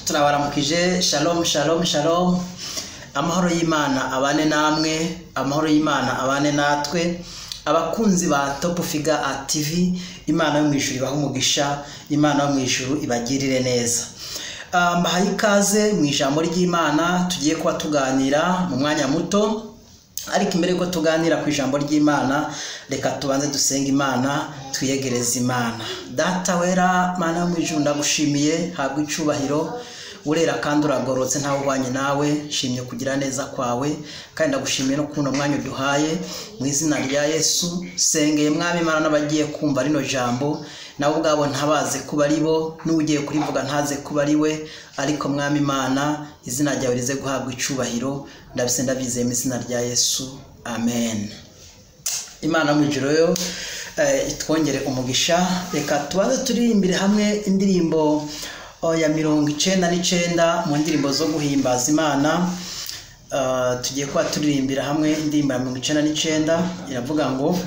turabaramukije. Shalom shalom shalom. Amahoro y'Imana abane namwe, amahoro y'Imana abane natwe. Abakunzi ba Top Figure TV, Imana yo mwishuri baho umugisha, Imana yo mwishuru ibagirire neza. Mbahaye ikaze mu ijambo ry'Imana, tugiye kuba tuganira mu mwanya muto. Ariko imbere ko tuganira ku ijambo ry'Imana, reka tubanze dusenga Imana, twiyegereza Imana. Data wera, Mana yo mwijuru, ndagushimiye, habwa icubahiro, urera kandi uragorotse ntawe ubanye nawe. Nshimye kugira neza kwawe, kandi ndagushimiye no kuno mwanya uduhaye. Mu izina rya Yesu sengeye Mwami Imana n'abagiye kumva rino jambo, nabo ubwabo ntabaze kuba ari bo, n'ugiye kurivuga ntaze kuba ari we, ariko Mwami Imana izina ryawe rize guhabwa icubahiro. Ndabise ndabizeye mu izina rya Yesu, amen. Imana mu ijuru yo itwongere umugisha. Reka tubanze turirimbire hamwe indirimbo ya 99 mu ndirimbo zo guhimbaza Imana. Tugiye kuba turirimbira hamwe indirimbo ya 99, iravuga ngo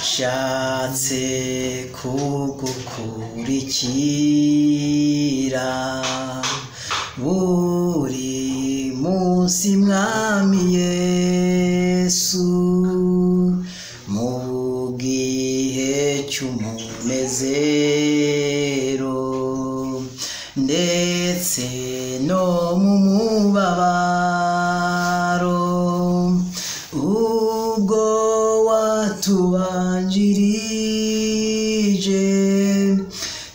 shatse kugukurikira buri munsi Mwami Yesu, mu gihe cy'umunezero ndetse no mu mubabaro, ubwo watubanjirije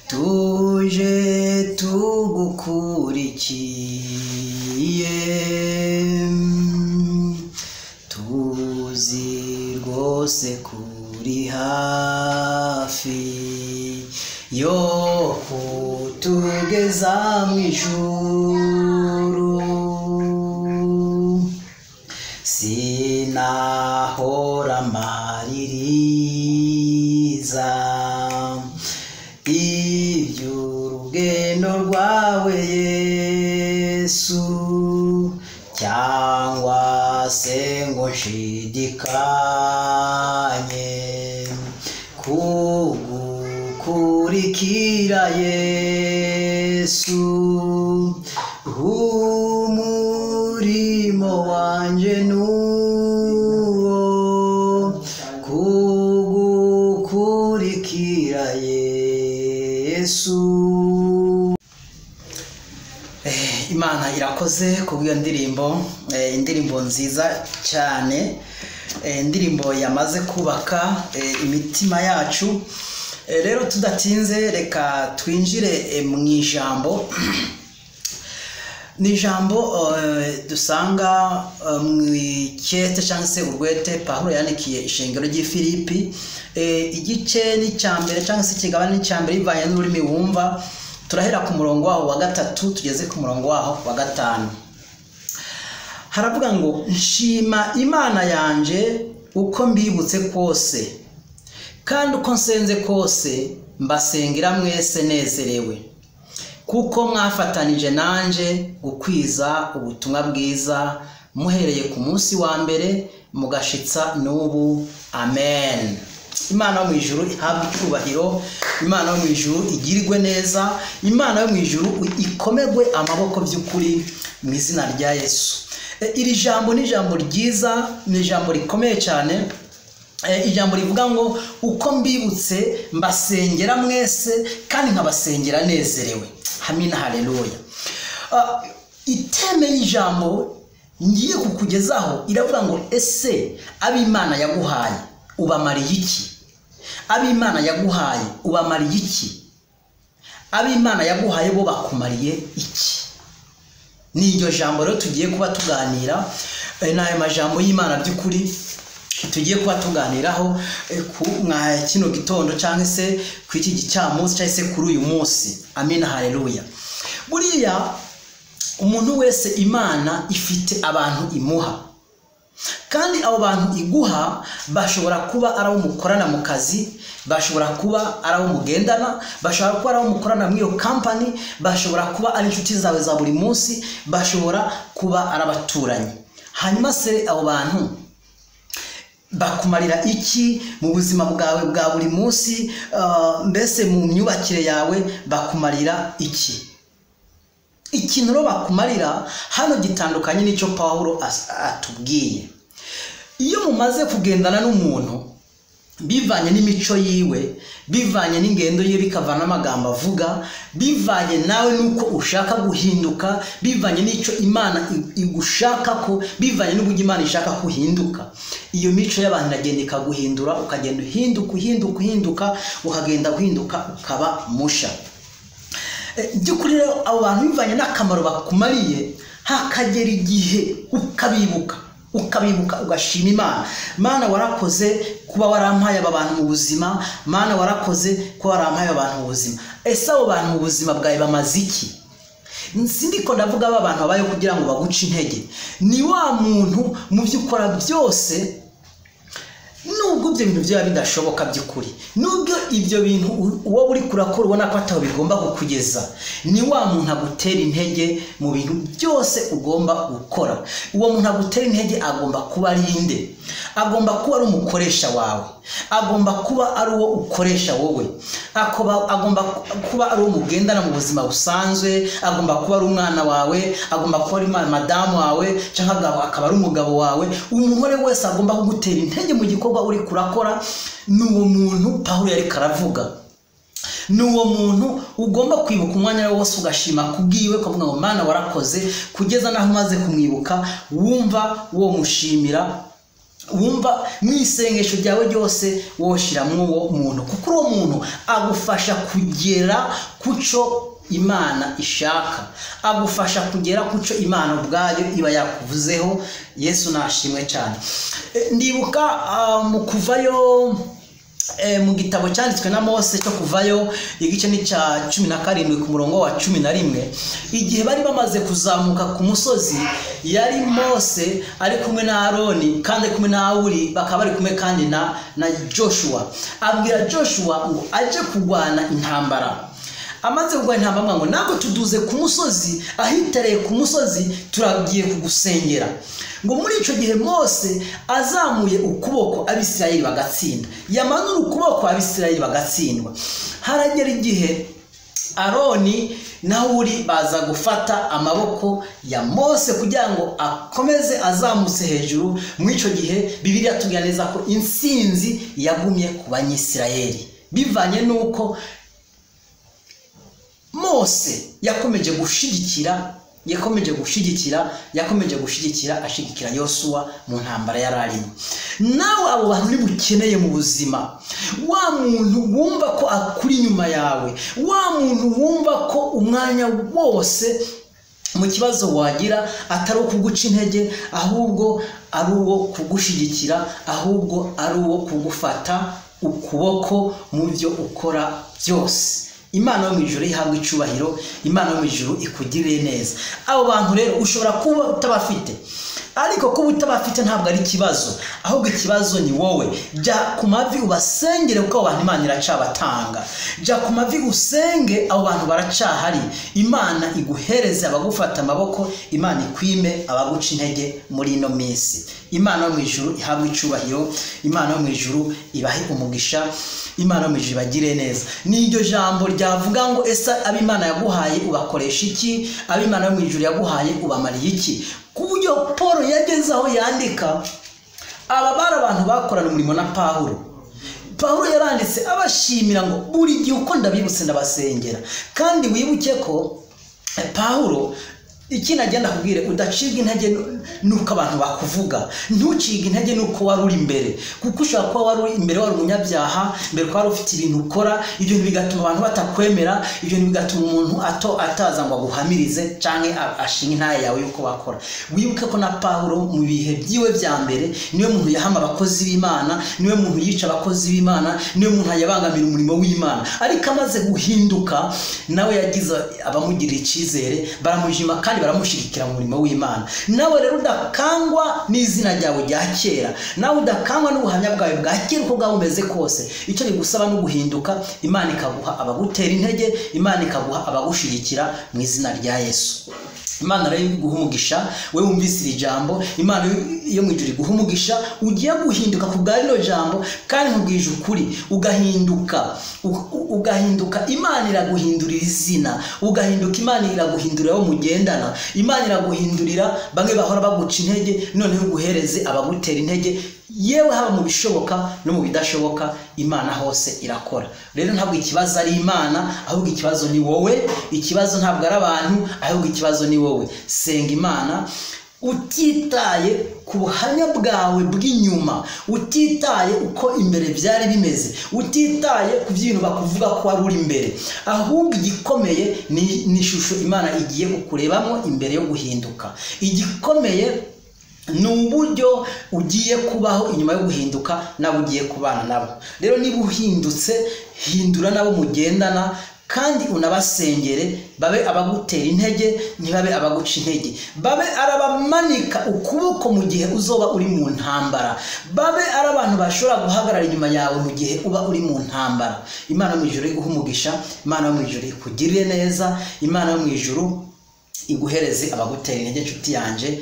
tuje tugukurikiye, tuzi rwose kuri hafi yo kutugeza mu ijuru. Sinahora maririza iby'urugendo rwawe Yesu, cyangwa se ngo nshidikanye kugukurikira Yesu. Umurimo wanje nuwo kugukurikira Yesu. Imana irakoze kubw'iyo ndirimbo, indirimbo nziza cyane, indirimbo yamaze kubaka imitima yacu. Rero tudatinze reka twinjire mu ijambo. Ni ijambo dusanga mu cyete cyangwa se urwete Pawulo yandikiye ishengero ry'Ifilipi. Igice ni cyambere cyangwa se ikigabane ni cyambere bivanye n'ururimi wumva. Turahera ku murongo waho wa 3 tugeze ku murongo waho wa 5. Haravuga ngo nshima Imana yanje uko mbibutse kose, kandi uko nsenze kose mbasengera mwese nezerewe, kuko mwafatanije nanje gukwiza ubutumwa bwiza muhereye ku munsi wa mbere mugashitsa n'ubu. Amen. Imana yo mu ijuru ihabwe icyubahiro, Imana yo mu ijuru igirirwe neza, Imana yo mu ijuru ikomegwe amaboko by'ukuri mu izina rya Yesu. Iri jambo ni ijambo ryiza, ni ijambo rikomeye cyane. Ijambo rivuga ngo uko mbibutse mbasengera mwese kandi nkabasengera nezerewe. Amina, haleluya. Iteme y'ijambo ngiye kukugezaho iravuga ngo ese ab'Imana yaguhaye ubamariye iki? Ab'Imana yaguhaye ubamariye iki? Ab'Imana yaguhaye bo bakumariye iki? Ni iryo jambo rero tugiye kuba tuganira, n'ayo majambo y'Imana by'ukuri tugiye kuba tuganiraho ku kino gitondo cyangwa se ku iki gicamunsi cyangwa se kuri uyu munsi. Amina, haleluya. Buriya umuntu wese Imana ifite abantu imuha, kandi abo bantu iguha bashobora kuba ari abo mukorana mu kazi, bashobora kuba ari abo mugendana, bashobora kuba ari abo mukorana muri iyo company, bashobora kuba ari inshuti zawe za buri munsi, bashobora kuba ari abaturanyi. Hanyuma se abo bantu bakumarira iki mu buzima bwawe bwa buri munsi? Mbese mu myubakire yawe bakumarira iki? ikintu ro bakumarira hano gitandukanye n'icyo Pawulo atubwiye. Iyo mumaze kugendana n'umuntu bivanye n'imico yiwe, bivanye n'ingendo ye, bikavana amagambo avuga, bivanye nawe nuko ushaka guhinduka, bivanye n'ico Imana igushaka ko, bivanye n'uburyo Imana ishaka kuhinduka, iyo mico y'abantu iragenda ikaguhindura, ukagenda uhinduka ukagenda uhinduka ukaba musha. By'ukuri rero abo bantu bivanye n'akamaro bakumariye, hakagera igihe ukabibuka ugashima Imana. Mana warakoze kuba warampaye aba bantu mu buzima, Mana warakoze kuba warampaye abantu mu buzima. Ese abo bantu mu buzima bwawe bamaze iki? Sindiko ndavuga aba bantu babaye kugira ngo baguce intege. Ni wa muntu mu by'ukora byose nubwo ibyo bintu byaba bidashoboka by'ukuri, nubwo ibyo bintu uwo uri kurakora ubona ko ataho bigomba kukugeza, ni wa muntu agutera intege mu bintu byose ugomba gukora. Uwo muntu agutera intege agomba kuba ari inde? Agomba kuba ari umukoresha wawe, agomba kuba ari uwo ukoresha wowe, agomba kuba ari uwo mugendana mu buzima busanzwe, agomba kuba ari umwana wawe, agomba kuba ari madamu wawe, cyangwa akaba ari umugabo wawe. Umugore wese agomba kugutera intege mu gikorwa uri kurakora. N'uwo muntu Pawulo yari karavuga, n'uwo muntu ugomba kwibuka umwanya wose ugashima kubwiwe, kuvuga ngo Mana warakoze, kugeza naho umaze kumwibuka wumva wo mushimira, wumva mwisengesho ryawe ryose woshiramo uwo muntu, kuko uwo muntu agufasha kugera kuco Imana ishaka, agufasha kugera kuco Imana ubwayo iba yakuvuzeho. Yesu nashimwe cyane. Ndibuka mu kuvayo mu gitabo cyanditswe na Mose cyo kuvayo igice ni cya 17 ku murongo wa 11, igihe bari bamaze kuzamuka ku musozi, yari Mose ari kumwe na Aroni kandi kumwe na Awuri, bakaba bari kumwe kandi na Joshua. Abwira Joshua ngo aje kugwana intambara. Amaze kugwana intambara ngo ntabwo tuduze ku musozi, ahitereye ku musozi turagiye kugusengera. Ngo muri ico gihe Mose azamuye ukuboko, Abisirayeli bagatsinda, yamanura ukuboko, Abisirayeli bagatsindwa. Haragera igihe Aroni na Uri baza gufata amaboko ya Mose kugira ngo akomeze azamutse hejuru. Muri ico gihe Bibiliya tubwira neza ko insinzi yagumye ku Banyisirayeli, bivanye nuko Mose yakomeje gushigikira ashigikira Yosuwa mu ntambara yararimo. Nawe abo bantu nibukeneye mu buzima, wa muntu wumva ko akuri nyuma yawe, wa muntu wumva ko umwanya wose mu kibazo wagira atari ukuguca intege, ahubwo ari uwo kugushigikira, ahubwo ari uwo kugufata ukuboko mu byo ukora byose. Imana yo mu ijuru ihabwa icubahiro, Imana yo mu ijuru ikugirire neza. Abo bantu rero ushobora kuba utabafite, ariko kuba utabafite ntabwo ari ikibazo, ahubwo ikibazo ni wowe. Jya ku mavi ubasengere, kuko abo bantu Imana iracabatanga. Jya ku mavi usenge, abo bantu baracahari. Imana iguhereze abagufata amaboko, Imana ikwime abaguca intege muri ino minsi. Imana yo mu ijuru ihabwa icubahiro, Imana yo mu ijuru ibahe umugisha, Imana yo mu ijuru bagire neza. N'iryo jambo ryavuga ngo ese ab'Imana yaguhaye ubakoresha iki? Ab'Imana yo mu ijuru yaguhaye ubamariye iki? Kuburyo Paul yageze aho yandika aba bari abantu bakorana umurimo na Pawulo yaranditse abashimira ngo buri gihe uko ndabibutse ndabasengera. Kandi wibuke ko Pawulo ikina agenda kubwire udaciga intege nuko abantu bakuvuga, ntuciga intege nuko wari uri imbere, kuko ushaka kuba wari imbere wari umunyabyaha, mbere ko wari ufite ibintu ukora, ibyo bigatuma abantu batakwemera, ibyo bigatuma umuntu ataza ngo aguhamirize canke ashinga intaye yawe yuko bakora. Wibuke ko na Pawulo mu bihe byiwe bya mbere niwe muntu yahama abakozi b'Imana, niwe muntu yica abakozi b'Imana, niwe muntu yabangamira umurimo w'Imana. Ariko amaze guhinduka nawe yagize abamugirira icizere, baramujima kandi baramushigikira mu murimo w'Imana. Nawe rero udakangwa n'izina ryawe rya kera, nawe udakangwa n'ubuhamya bwawe bwa kera uko bwaba bumeze kose. Icyo nigusaba no guhinduka, Imana ikaguha abagutera intege, Imana ikaguha abagushigikira mu izina rya Yesu. Imana rero iguha umugisha we wumvise iri jambo. Imana yo mu ijuru iguha umugisha ugiye guhinduka ku bwa rino jambo kandi nkubwije ukuri ugahinduka. Imana iraguhindurira izina, ugahinduka. Imana iraguhindurira aho mugendana, Imana iraguhindurira bamwe bahora baguca intege noneho uguhereze abagutera intege. Yewe haba mu bishoboka no mu bidashoboka Imana hose irakora. Rero ntabwo ikibazo ari Imana, ahubwo ikibazo ni wowe. Ikibazo ntabwo ari abantu, ahubwo ikibazo ni wowe. Senga Imana utitaye ku buhamya bwawe bw'inyuma, utitaye uko imbere byari bimeze, utitaye ku by'ibintu bakuvuga ko wari uri imbere, ahubwo igikomeye ni ishusho Imana igiye kukurebamo imbere yo guhinduka. Igikomeye ni uburyo ugiye kubaho inyuma yo guhinduka nabo ugiye kubana nabo. Rero niba uhindutse, hindura nabo mugendana kandi unabasengere, babe abagutera intege ntibabe abaguca intege, babe arabamanika ukuboko mu gihe uzoba uri mu ntambara, babe ari abantu bashobora guhagarara inyuma yawe mu gihe uba uri mu ntambara. Imana mu ijuru iguha umugisha, Imana mu ijuru ikugirire neza, Imana mu ijuru iguhereze abagutera intege. Inshuti yanje,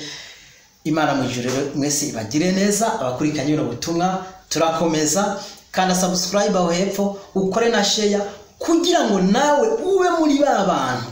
Imana mu ijuru mwese ibagire neza. Abakurikiranye bino butumwa turakomeza, kandi subscribe aho hepfo, ukore na share kugira ngo nawe ube muri ba bantu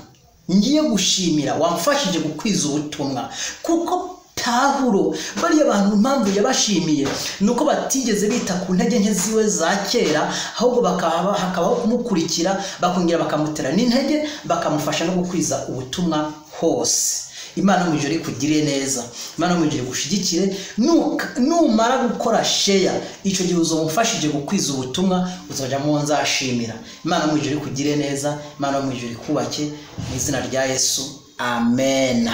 ngiye gushimira wamfashije gukwiza ubutumwa. Kuko Pawulo bari abantu impamvu yabashimiye nuko batigeze bita ku ntege nke ziwe za kera, ahubwo hakabaho kumukurikira, bakongera bakamutera n'intege, bakamufasha no gukwiza ubutumwa hose. Imana mu ijuru ikugirire neza, Imana mu ijuru igushigikire. Numara gukora share, icyo gihe uzomufashije gukwiza ubutumwa, uzoja mu nzashimira. Imana mu ijuru ikugirire neza, Imana mu ijuru ikubake mu izina rya Yesu, amen.